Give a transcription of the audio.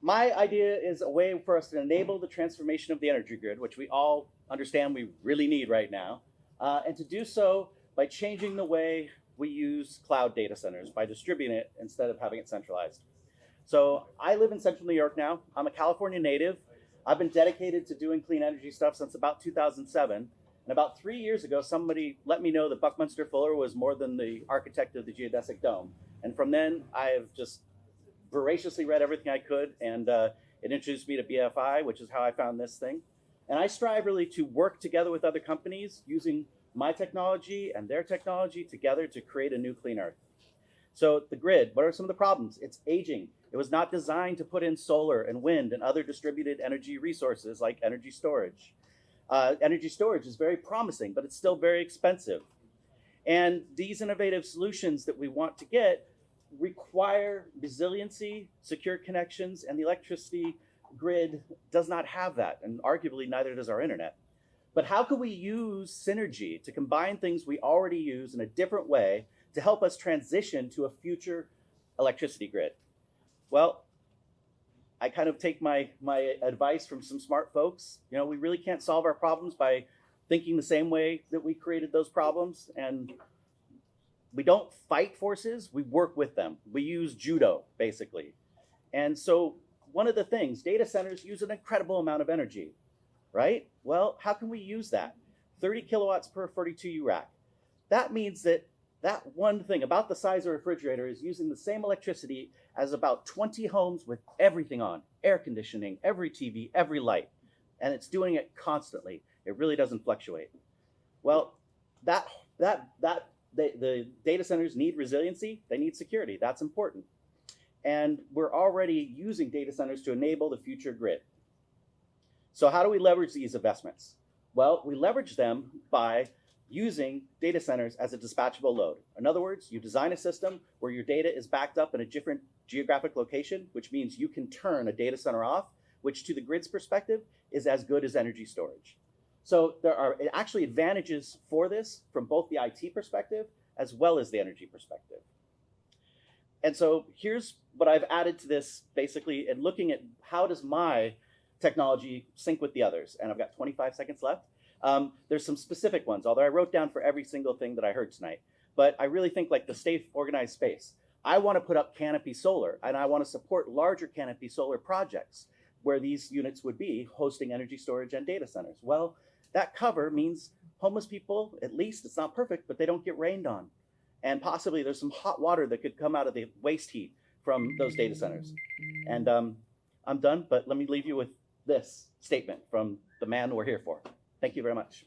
my idea is a way for us to enable the transformation of the energy grid, which we all understand we really need right now, and to do so by changing the way we use cloud data centers, by distributing it instead of having it centralized. So I live in central New York now. I'm a California native. I've been dedicated to doing clean energy stuff since about 2007. And about 3 years ago, somebody let me know that Buckminster Fuller was more than the architect of the geodesic dome. And from then, I've just voraciously read everything I could, and it introduced me to BFI, which is how I found this thing. And I strive really to work together with other companies using my technology and their technology together to create a new clean earth. So the grid, what are some of the problems? It's aging. It was not designed to put in solar and wind and other distributed energy resources like energy storage. Energy storage is very promising, but it's still very expensive. And these innovative solutions that we want to get require resiliency, secure connections, and the electricity grid does not have that, and arguably neither does our internet. But how can we use synergy to combine things we already use in a different way to help us transition to a future electricity grid? Well, I kind of take my advice from some smart folks. You know, we really can't solve our problems by thinking the same way that we created those problems. And we don't fight forces, we work with them. We use judo, basically. And so one of the things, data centers use an incredible amount of energy, right? Well, how can we use that? 30 kilowatts per 42U rack. That means that one thing about the size of a refrigerator is using the same electricity as about 20 homes with everything on, air conditioning, every TV, every light, and it's doing it constantly. It really doesn't fluctuate. Well, the data centers need resiliency, they need security, that's important. And we're already using data centers to enable the future grid. So how do we leverage these investments? Well, we leverage them by using data centers as a dispatchable load. In other words, you design a system where your data is backed up in a different geographic location, which means you can turn a data center off, which to the grid's perspective is as good as energy storage. So there are actually advantages for this from both the IT perspective as well as the energy perspective. And so here's what I've added to this basically, and looking at how does my technology sync with the others. And I've got 25 seconds left. There's some specific ones, although I wrote down for every single thing that I heard tonight. But I really think like the safe, organized space. I want to put up canopy solar, and I want to support larger canopy solar projects where these units would be hosting energy storage and data centers. Well, that cover means homeless people, at least, it's not perfect, but they don't get rained on. And possibly there's some hot water that could come out of the waste heat from those data centers. And I'm done, but let me leave you with this statement from the man we're here for. Thank you very much.